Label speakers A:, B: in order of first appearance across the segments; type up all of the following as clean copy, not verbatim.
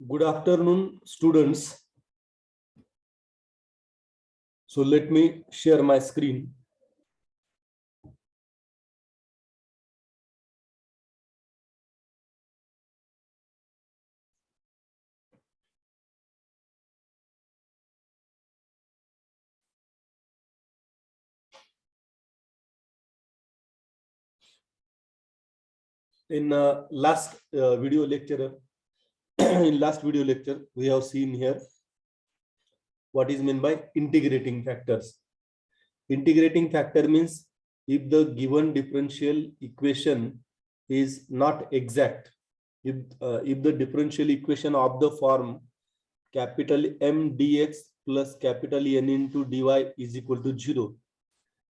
A: Good afternoon, students. So let me share my screen. In last video lecture, we have seen here what is meant by integrating factors. Integrating factor means if the given differential equation is not exact, if the differential equation of the form capital M dx plus capital N into dy is equal to 0,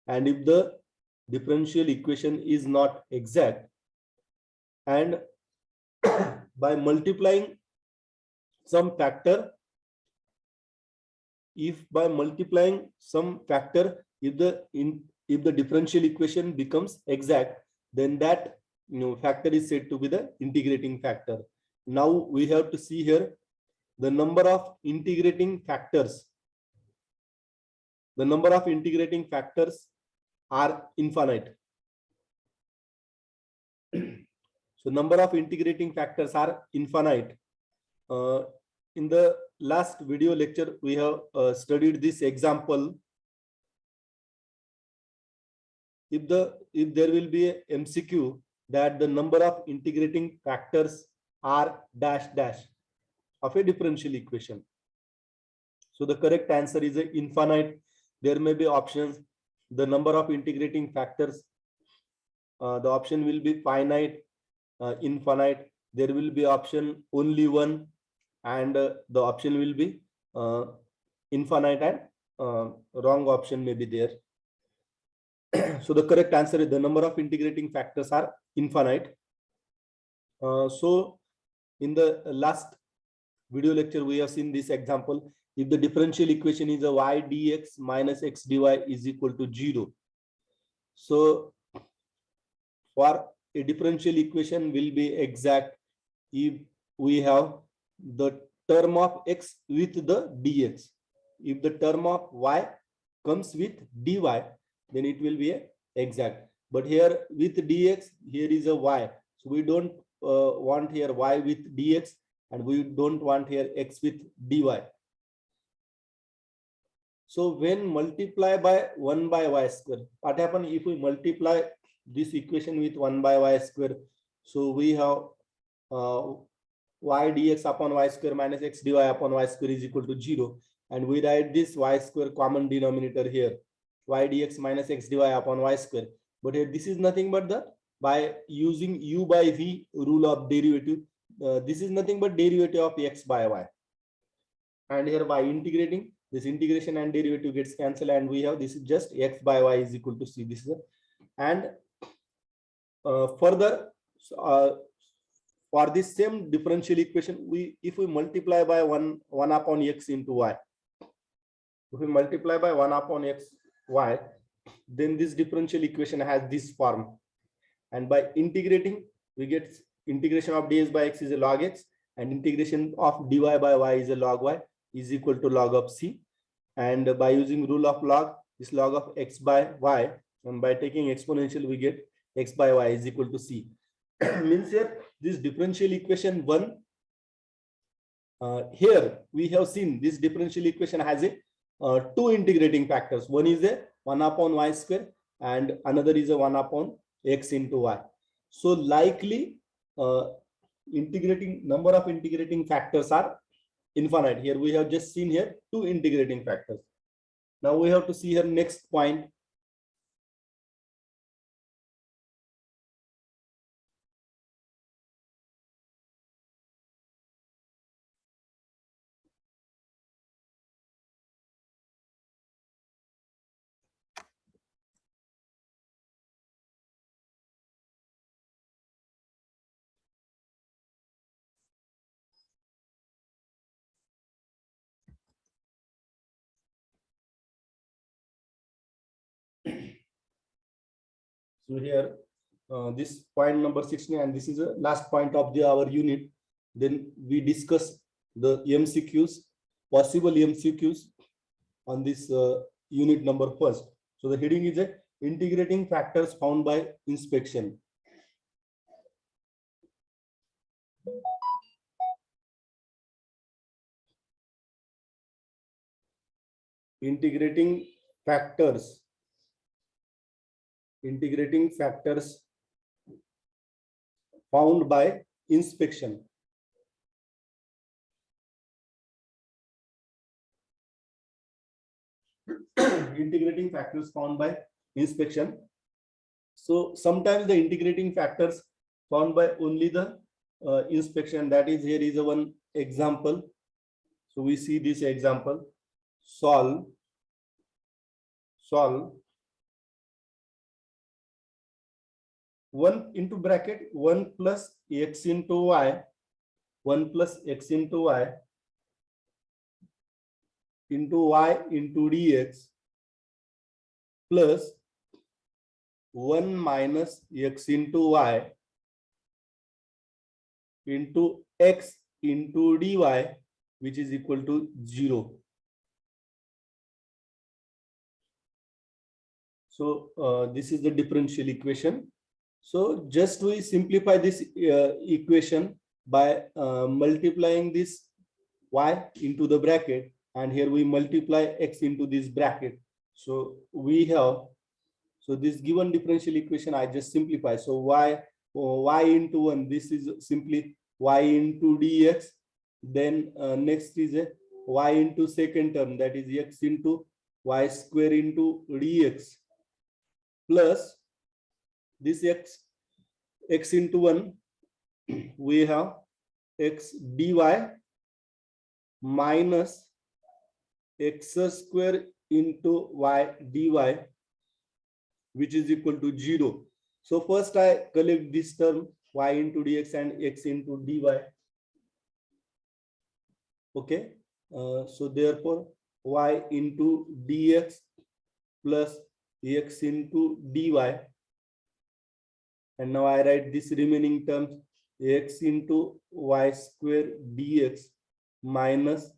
A: and if the differential equation is not exact, and by multiplying some factor, if the differential equation becomes exact, then that factor is said to be the integrating factor. Now we have to see here the number of integrating factors. The number of integrating factors are infinite. So number of integrating factors are infinite. In the last video lecture, we have studied this example. If there will be a MCQ that the number of integrating factors are dash dash of a differential equation. So the correct answer is a infinite. There may be options. The number of integrating factors, the option will be finite, infinite. There will be option only one, and the option will be infinite, and wrong option may be there. So the correct answer is the number of integrating factors are infinite. So in the last video lecture, we have seen this example. If the differential equation is a y dx minus x dy is equal to 0. So for a differential equation will be exact if we have the term of x with the dx. If the term of y comes with dy, then it will be exact. But here with dx, here is a y. So we don't want here y with dx, and we don't want here x with dy. So when multiply by 1 by y square, what happens if we multiply this equation with 1 by y square? So we have y dx upon y square minus x dy upon y square is equal to 0. And we write this y square common denominator here, y dx minus x dy upon y square. But here this is nothing but by using u by v rule of derivative, this is nothing but derivative of x by y. And here by integrating, this integration and derivative gets cancelled, and we have this is just x by y is equal to c. This is and further, for this same differential equation, if we multiply by 1 upon x into y, if we multiply by 1 upon x y, then this differential equation has this form. And by integrating, we get integration of ds by x is a log x, and integration of dy by y is a log y is equal to log of c. And by using rule of log, this log of x by y, and by taking exponential, we get x by y is equal to c. Means here this differential equation 1, here we have seen this differential equation has a two integrating factors. One is a 1 upon y square, and another is a 1 upon x into y. So likely number of integrating factors are infinite. Here we have just seen here two integrating factors. Now we have to see here next point. So here, this point number 16, and this is the last point of our unit. Then we discuss the MCQs, possible MCQs on this unit number first. So the heading is a integrating factors found by inspection. Integrating factors found by inspection. Integrating factors found by inspection. So sometimes the integrating factors found by only the inspection, that is, here is a one example. So we see this example: solve 1 into bracket 1 plus x into y, 1 plus x into y into dx plus 1 minus x into y into x into dy, which is equal to 0. So this is the differential equation. So just we simplify this equation by multiplying this y into the bracket, and here we multiply x into this bracket. So we have, so this given differential equation I just simplify. So y into 1, this is simply y into dx. Then next is a y into second term, that is x into y square into dx, plus this x into 1, we have x dy minus x square into y dy, which is equal to 0. So first I collect this term y into dx and x into dy. Okay, so therefore y into dx plus x into dy, and now I write this remaining terms x into y square dx minus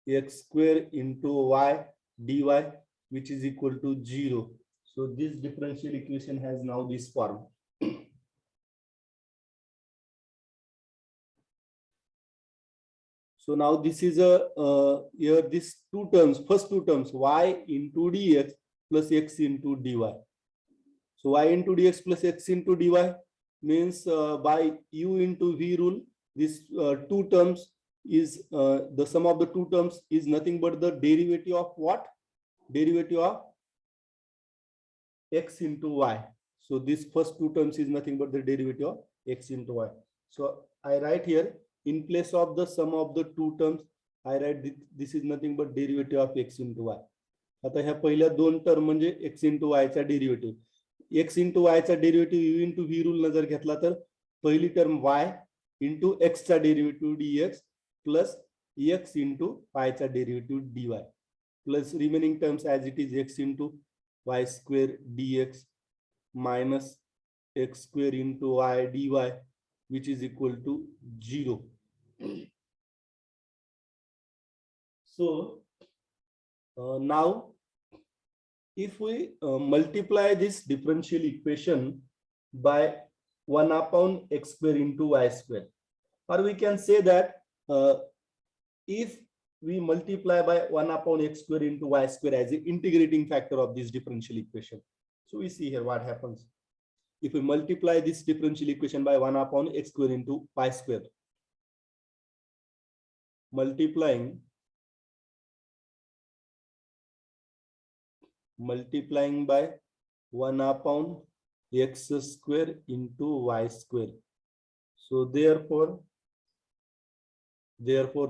A: x square into y dy, which is equal to 0. So this differential equation has now this form. So now this is a here these two terms, first two terms, y into dx plus x into dy. So y into dx plus x into dy means by u into v rule, this two terms is the sum of the two terms is nothing but the derivative of what? Derivative of x into y. So this first two terms is nothing but the derivative of x into y. So I write here, in place of the sum of the two terms, I write this is nothing but derivative of x into y. आता ह्या पहिल्या दोन term म्हणजे x into y चा derivative. x into y चा derivative u into v rule न जर घेतला तर पहिली टर्म y into x चा derivative dx plus x into y चा derivative dy plus remaining terms as it is x into y square dx minus x square into y dy, which is equal to 0. So now if we multiply this differential equation by 1 upon x square into y square, or we can say that if we multiply by 1 upon x square into y square as the integrating factor of this differential equation. So we see here what happens. If we multiply this differential equation by 1 upon x square into y square, multiplying by 1 upon x square into y square. So therefore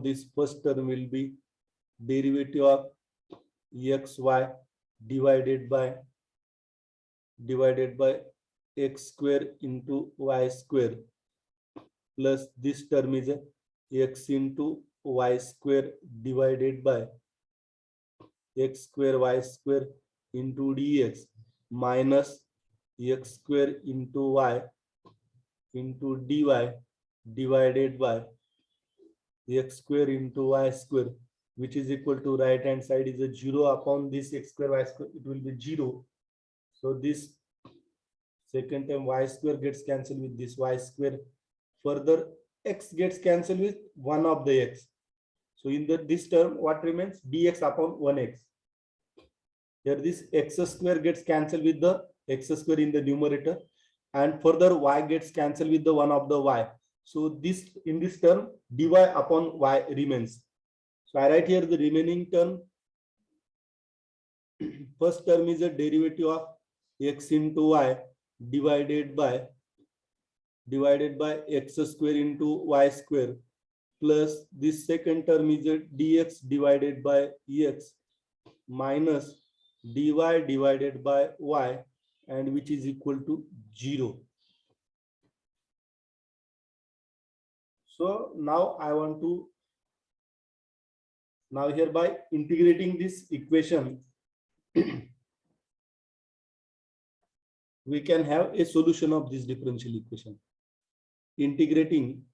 A: this first term will be derivative of xy divided by x square into y square, plus this term is x into y square divided by x square y square into dx minus x square into y into dy divided by x square into y square, which is equal to right hand side is a 0 upon this x square y square, it will be 0. So this second term y square gets cancelled with this y square. Further x gets cancelled with one of the x. So in this term, what remains? Dx upon 1x. Here this x square gets cancelled with the x square in the numerator, and further y gets cancelled with the one of the y. So this in this term dy upon y remains. So I write here the remaining term. First term is a derivative of x into y divided by x square into y square, plus this second term is a dx divided by ex minus dy divided by y, and which is equal to 0. So now I want to, now here by integrating this equation we can have a solution of this differential equation. Integrating,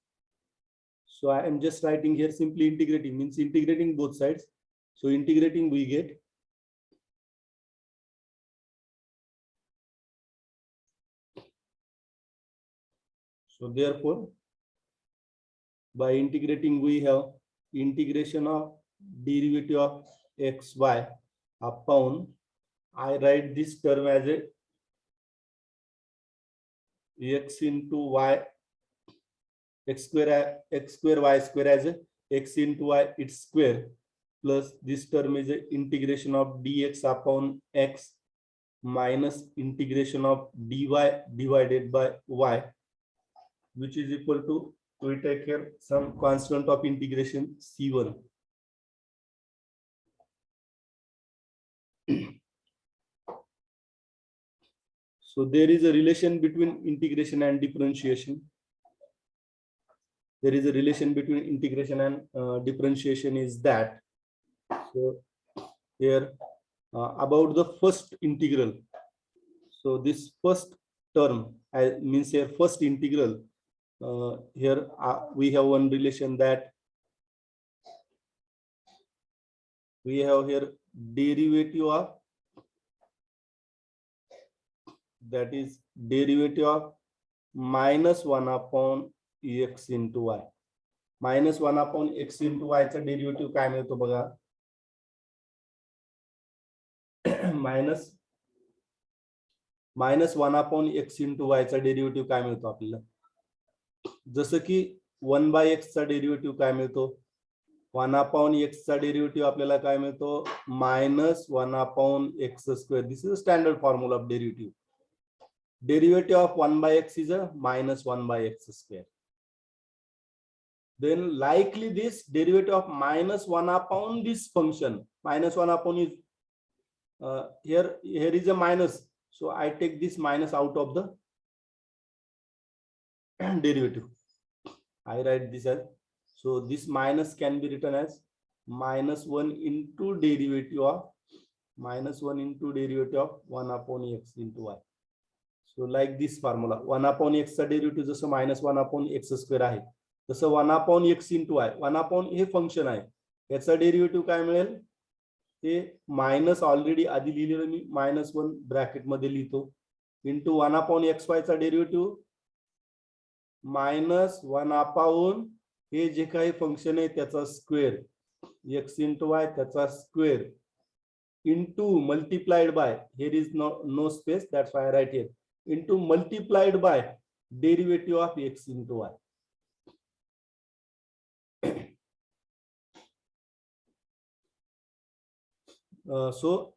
A: so I am just writing here simply integrating, means integrating both sides. So integrating we get so therefore by integrating we have integration of derivative of xy upon, I write this term as a x into y, x square y square as a x into y its square, plus this term is a integration of dx upon x minus integration of dy divided by y, which is equal to, we take here some constant of integration c1. So there is a relation between integration and differentiation. There is a relation between integration and differentiation is that. So here about the first integral. So this first term means here first integral. Here we have one relation that we have here derivative of, that is derivative of minus 1 upon x into y. Minus 1 upon x into y चा derivative काय मिळतो बघा. Minus 1 upon x into y चा derivative काय मिळतो आपल्याला. जसं की 1 बाय x चा डेरिव्हेटिव्ह काय मिळतो, 1 अपॉन x चा डेरिव्हेटिव्ह आपल्याला काय मिळतो minus 1 upon x square. This is a standard formula of derivative. Derivative of 1 by x is a minus 1 by x square. Then likely this derivative of minus 1 upon this function, minus 1 upon is here is a minus, so I take this minus out of the derivative. I write this as, so this minus can be written as minus 1 into derivative of 1 upon x into y. So like this formula, 1 upon x चा derivative जसं minus 1 upon x square आहे, तसं 1 upon x into y, 1 upon हे function आहे, याचा derivative काय मिळेल, ते minus already आधी लिहिलेलं मी -1 ब्रॅकेट मध्ये लिहितो, इंटू 1 upon xy चा डेरिव्हेटिव्ह -1 upon हे जे काही फंक्शन आहे त्याचा स्क्वेअर, x into y त्याचा square, into multiplied by, here is no space, that's why I write here, into multiplied by derivative of x into y. So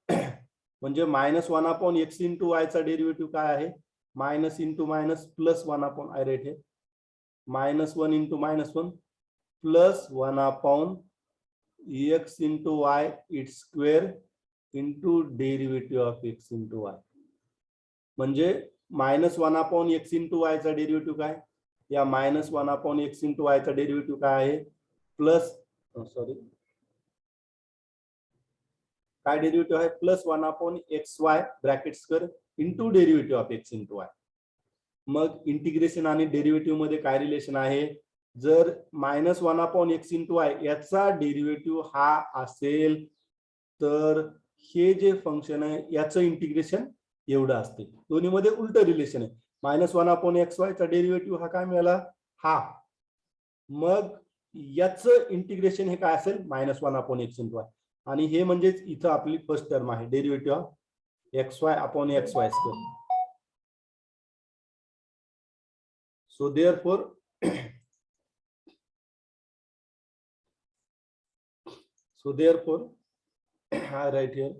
A: म्हणजे -1 upon x into y चा derivative काय आहे, minus into minus plus 1 upon, I write here -1 into -1 plus 1 upon x into y its square into derivative of x into y. म्हणजे -1 upon x into y चा derivative काय, या -1 upon x into y चा derivative काय आहे, plus काय derivative आहे, plus 1 upon xy bracket square into derivative of x into y. Mug integration आणि डेरिव्हेटिव्ह मध्ये काय रिलेशन आहे, जर -1/x इंटू y याचा डेरिव्हेटिव्ह हा असेल तर हे जे फंक्शन आहे याचं इंटिग्रेशन एवढं असते. दोन्हीमध्ये उलट रिलेशन आहे. -1/xy चा डेरिव्हेटिव्ह हा काय मिळाला हा. मग याचं इंटिग्रेशन हे काय असेल -1/x इंटू y. आणि हे म्हणजेच इथं आपली फर्स्ट टर्म आहे derivative of xy/xy square. So therefore I write here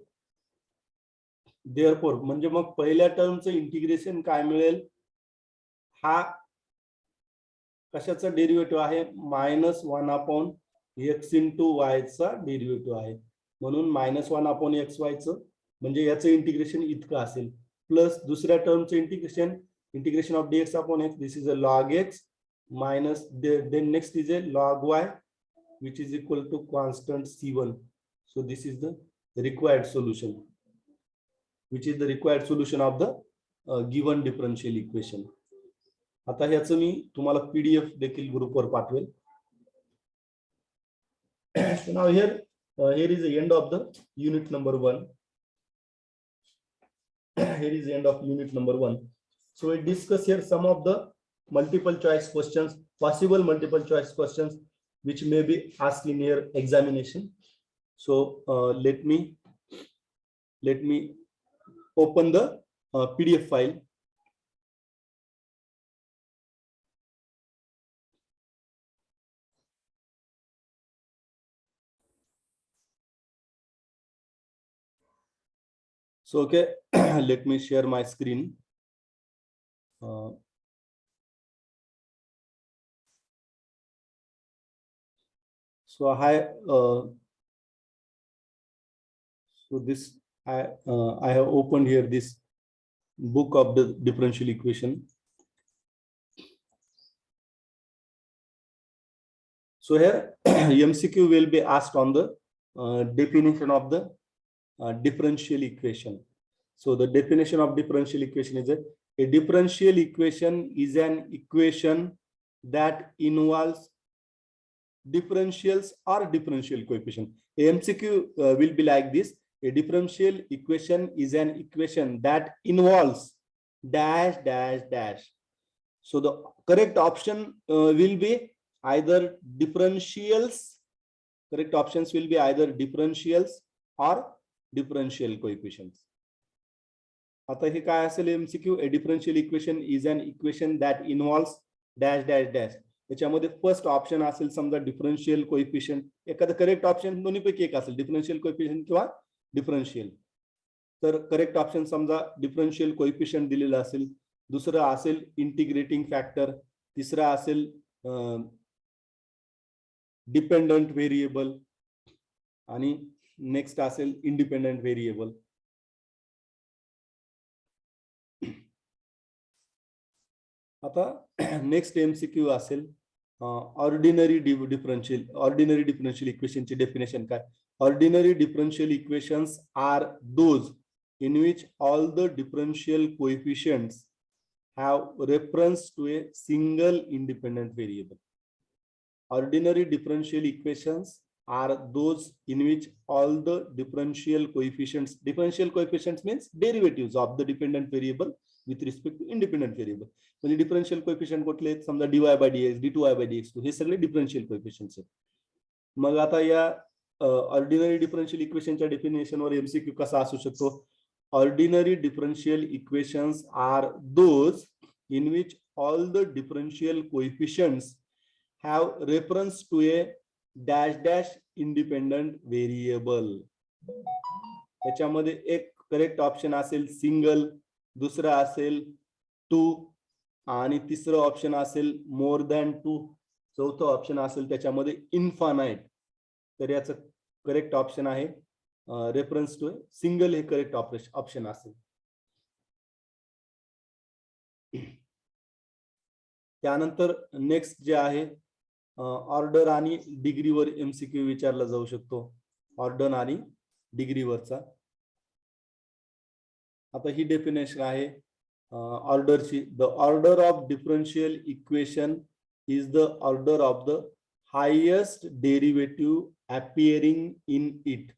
A: therefore म्हणजे मग पहिल्या टर्मचं इंटिग्रेशन काय मिळेल, हा कशाचा डेरिव्हेटिव्ह आहे -1/x इंटू y चा डेरिव्हेटिव्ह आहे. म्हणून -1/xy चं म्हणजे याचं इंटिग्रेशन इतकं असेल, प्लस दुसऱ्या टर्मचं integration of dx/x, this is a log x minus then next is a log y which is equal to constant c1. So this is the required solution, which is the required solution of the given differential equation. आता ह्याचं मी तुम्हाला PDF देखील ग्रुपवर पाठवेल. So now here is the end of the unit number 1. Here is the end of unit number 1. So we discuss here some of the multiple choice questions, possible multiple choice questions which may be asked in your examination. So let me open the PDF file. So okay, let me share my screen. So I have opened here this book of the differential equation. So here MCQ will be asked on the definition of the differential equation. So the definition of differential equation is a differential equation is an equation that involves differentials or differential coefficient. A MCQ will be like this: a differential equation is an equation that involves dash dash dash. So the correct option will be either differentials. Correct options will be either differentials or differential coefficients. आता हे काय असेल MCQ? A differential equation is an equation that involves dash dash dash. त्याच्यामध्ये first option असेल समजा differential coefficient, एखादं correct option दोन्हीपैकी एक असेल, डिफरन्शियल कोएफिशियंट किंवा डिफरन्शियल. तर करेक्ट ऑप्शन समजा डिफरन्शियल कोएफिशियंट दिलेलं असेल, दुसरं असेल इंटिग्रेटिंग फॅक्टर, तिसरा असेल डिपेंडंट व्हेरिएबल आणि नेक्स्ट असेल इंडिपेंडंट व्हेरिएबल. आता नेक्स्ट MCQ असेल ऑर्डिनरी डिफरन्शियल इक्वेशनची डेफिनेशन काय? Ordinary differential equations are those in which all the differential coefficients have reference to a single independent variable. Ordinary differential equations are those in which all the differential coefficients means derivatives of the dependent variable with respect to independent variable. म्हणजे differential coefficient कुठले आहेत? समजा dy by dx, d2y by dx2 हे सगळे differential कोएफिशियंट्स आहेत. मग आता या ordinary differential इक्वेशनच्या डेफिनेशनवर MCQ कसा असू शकतो? Ordinary differential equations are those in which all the differential coefficients have reference to a dash dash independent variable. त्याच्यामध्ये एक करेक्ट ऑप्शन असेल सिंगल, दुसरा असेल 2 आणि तिसरं ऑप्शन असेल मोर दॅन 2, चौथं ऑप्शन असेल त्याच्यामध्ये इन्फानाइट. तर याचं करेक्ट ऑप्शन आहे रेफरन्स टू सिंगल हे करेक्ट ऑप्शन असेल. त्यानंतर नेक्स्ट जे आहे ऑर्डर आणि डिग्रीवर MCQ विचारला जाऊ शकतो, ऑर्डर आणि डिग्रीवरचा. आता ही डेफिनेशन आहे ऑर्डरची. The order of differential equation is the order of the highest derivative appearing in it.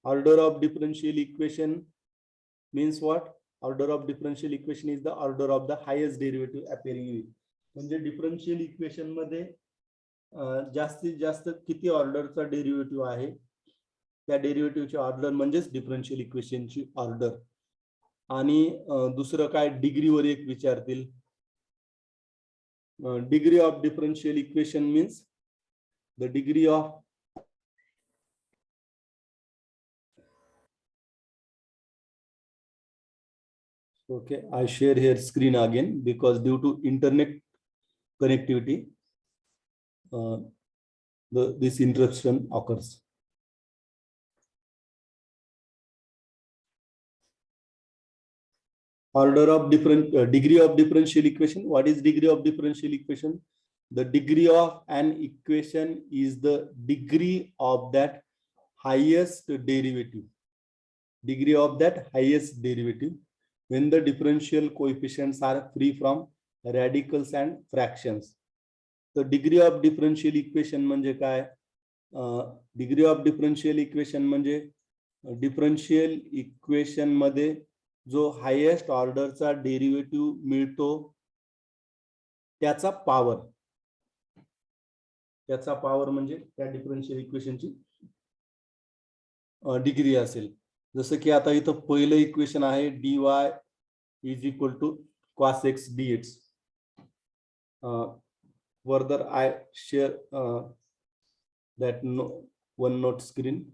A: Order of differential equation means what? Order of differential equation is the order of the highest derivative appearing in it. म्हणजे differential equation मध्ये जास्तीत जास्त किती ऑर्डरचा derivative आहे त्या डेरिव्हेटिव्हची order म्हणजेच differential इक्वेशनची order. आणि दुसरं काय डिग्रीवर एक विचारतील. Degree of differential equation means the degree of okay, I share here screen again because due to internet connectivity this interruption occurs. Order of different degree of differential equation. What is degree of differential equation? The degree of an equation is the degree of that highest derivative. Degree of that highest derivative when the differential coefficients are free from radicals and fractions. The degree of differential equation म्हणजे काय? Degree of differential equation म्हणजे differential equation मध्ये जो highest ऑर्डरचा derivative मिळतो त्याचा power म्हणजे त्या डिफरन्शियल इक्वेशनची डिग्री असेल. जसं की आता इथं पहिलं इक्वेशन आहे dy is equal to cos x dx. Further I share that one note screen.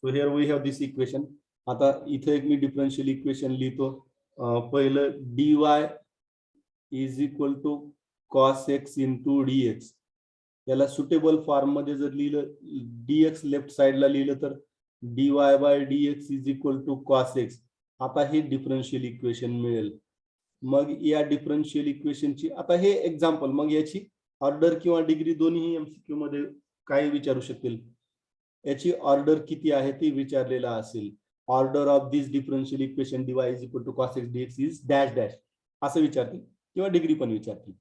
A: So here we have this equation. आता इथे एक मी डिफरन्शियल इक्वेशन लिहितो. पहिलं dy is equal to cos x into dx. याला suitable form मध्ये जर लिहिलं dx left साइडला लिहिलं तर dy by dx is equal to cos x. आता हे डिफरन्शियल इक्वेशन मिळेल. मग या डिफरन्शियल इक्वेशनची आता हे एक्झाम्पल, मग याची ऑर्डर किंवा डिग्री दोन्ही एमसीक्यू मध्ये काय विचारू शकतील. याची ऑर्डर किती आहे ते विचारलेला असेल. Order of this differential equation dy is equal to cos x dx is dash dash असं विचारतील किंवा डिग्री पण विचारतील.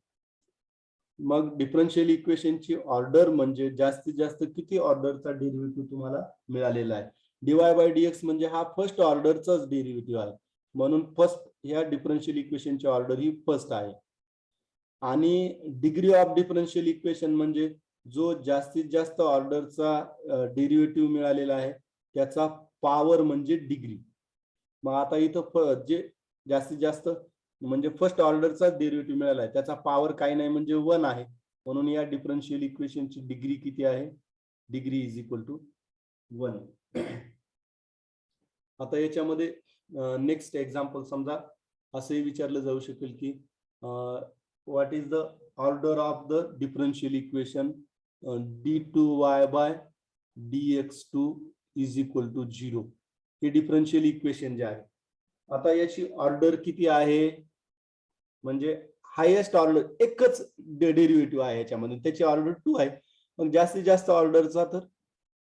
A: मग डिफरन्शियल इक्वेशनची ऑर्डर म्हणजे जास्तीत जास्त किती ऑर्डरचा डेरिव्हेटिव्ह तुम्हाला मिळालेला आहे. dy बाय dx म्हणजे हा फर्स्ट ऑर्डरचाच डेरिव्हेटिव्ह आहे म्हणून फर्स्ट ह्या डिफरन्शियल इक्वेशनची ऑर्डर ही फर्स्ट आहे. आणि डिग्री ऑफ डिफरन्शियल इक्वेशन म्हणजे जो जास्तीत जास्त ऑर्डरचा डेरिव्हेटिव्ह मिळालेला आहे त्याचा पॉवर म्हणजे डिग्री. मग आता इथं जे जास्तीत जास्त म्हणजे फर्स्ट ऑर्डरचा डेरिव्हेटिव्ह मिळाला आहे त्याचा पॉवर काही नाही म्हणजे 1 आहे. म्हणून या डिफरन्शियल इक्वेशनची डिग्री किती आहे? Degree is equal to 1. आता याच्यामध्ये नेक्स्ट एक्झाम्पल समजा असंही विचारलं जाऊ शकेल की what is the order of the differential equation d2y by dx2 is equal to 0. हे डिफरन्शियल इक्वेशन जे आहे आता याची ऑर्डर किती आहे म्हणजे हायेस्ट ऑर्डर एकच डेरिव्हेटिव्ह आहे याच्यामध्ये त्याची ऑर्डर 2 आहे. मग जास्तीत जास्त ऑर्डरचा तर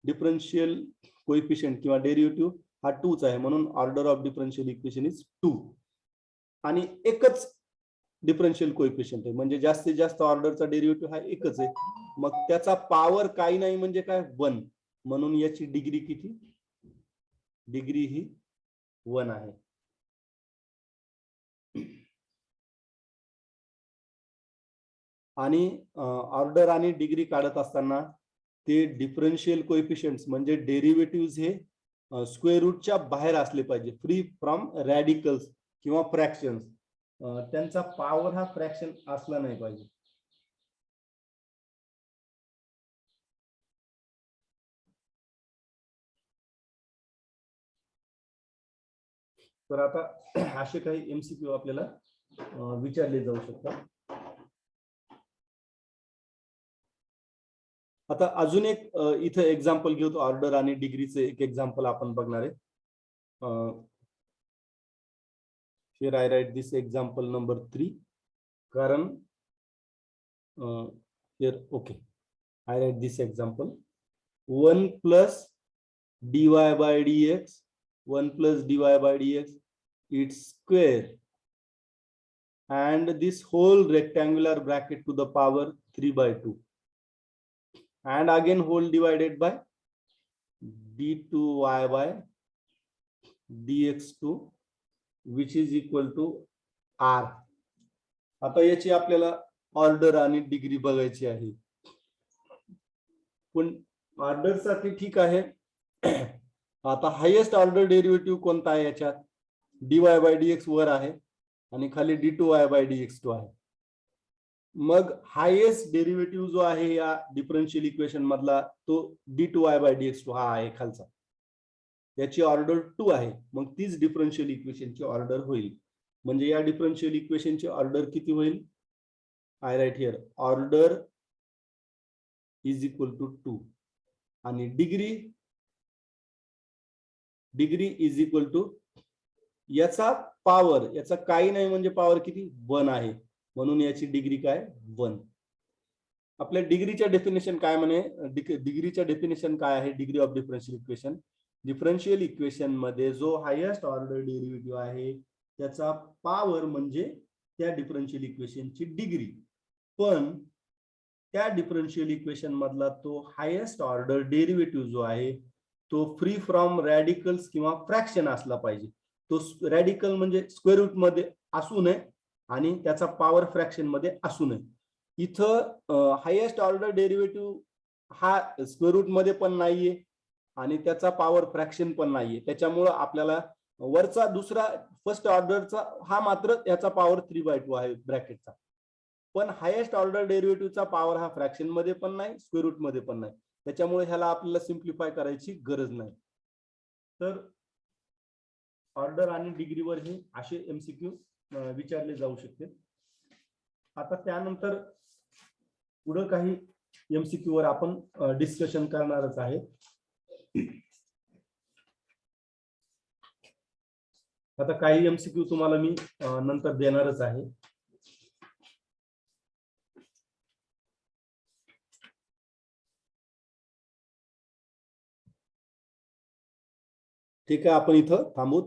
A: डिफरन्शियल कोएफिशिएंट किंवा डेरिव्हेटिव्ह हा 2च आहे म्हणून order of differential equation is 2. आणि एकच डिफरन्शियल कोएफिशिएंट आहे म्हणजे जास्तीत जास्त ऑर्डरचा डेरिव्हेटिव्ह हा एकच आहे. मग त्याचा पॉवर काही नाही म्हणजे काय 1 म्हणून याची डिग्री किती? डिग्री ही 1 आहे. आणि ऑर्डर आणि डिग्री काढत असताना ते डिफरन्शियल कोएफिशिएंट्स म्हणजे डेरिव्हेटिव्हज हे स्क्वेअर रूटच्या बाहेर असले पाहिजे, फ्री फ्रॉम रॅडिकल्स किंवा फ्रॅक्शन्स. त्यांचा पॉवर हा फ्रॅक्शन असला नाही पाहिजे. तर आता असे काही एमसीक्यू आपल्याला विचारले जाऊ शकतात. आता अजून एक इथे एक्झाम्पल घेऊ ऑर्डर आणि डिग्रीचे एक एक्झाम्पल आपण बघणार आहे. here I write this example number 3 कारण here okay I write this example 1 plus dy by dx 1 plus dy by dx, its square, and this whole rectangular bracket to the power 3 by 2, and again whole divided by d2y by dx2, which is equal to r. आता याची आपल्याला order आणि degree बघायची आहे, पण order साठी ठीक आहे. आता हायेस्ट ऑर्डर डेरिव्हेटिव्ह कोणता आहे याच्यात? dy बाय dx वर आहे आणि खाली d2y बाय dx2 आहे. मग हायेस्ट डेरिव्हेटिव्ह जो आहे या डिफरन्शियल इक्वेशन मधला तो d2y बाय dx2 हा आहे खालचा, याची ऑर्डर 2 आहे. मग तीच डिफरन्शियल इक्वेशनची ऑर्डर होईल. म्हणजे या डिफरन्शियल इक्वेशनची ऑर्डर किती होईल? I write here order is equal to 2 आणि डिग्री इज इक्वल टू याचा पॉवर, याचा काही नाही म्हणजे पॉवर किती? 1 आहे, म्हणून याची डिग्री काय? 1. आपल्या डिग्रीच्या डेफिनेशन काय म्हणे? डिग्रीच्या डेफिनेशन काय आहे? Degree of differential equation, differential equation मध्ये जो हायेस्ट ऑर्डर डेरिव्हेटिव्ह आहे त्याचा पॉवर म्हणजे त्या डिफरन्शियल इक्वेशनची डिग्री. पण त्या डिफरन्शियल इक्वेशन मधला तो हायेस्ट ऑर्डर डेरिव्हेटिव्ह जो आहे तो फ्री फ्रॉम रॅडिकल्स किंवा फ्रॅक्शन असला पाहिजे. तो रॅडिकल म्हणजे स्क्वेअर रूट मध्ये असू नये आणि त्याचा पॉवर फ्रॅक्शन मध्ये असू नये. इथं हायेस्ट ऑर्डर डेरिव्हेटिव्ह हा स्क्वेअर रूट मध्ये पण नाहीये आणि त्याचा पॉवर फ्रॅक्शन पण नाहीये. त्याच्यामुळे आपल्याला वरचा दुसरा फर्स्ट ऑर्डरचा हा मात्र याचा पॉवर 3 by 2 आहे ब्रॅकेटचा. पण हायेस्ट ऑर्डर डेरिव्हेटिव्हचा पॉवर हा फ्रॅक्शन मध्ये पण नाही, स्क्वेअर रूट मध्ये पण नाही. त्याच्यामुळे ह्याला आपल्याला सिम्प्लिफाय करायची गरज नाही. तर ऑर्डर आणि डिग्रीवर हे असे एमसीक्यू विचारले जाऊ शकते. आता त्यानंतर पुढे काही एमसीक्यू वर आपण डिस्कशन करणारच आहे. आता काही एमसीक्यू तुम्हाला मी नंतर देणारच आहे. ठीक आहे, आपण इथं थांबू.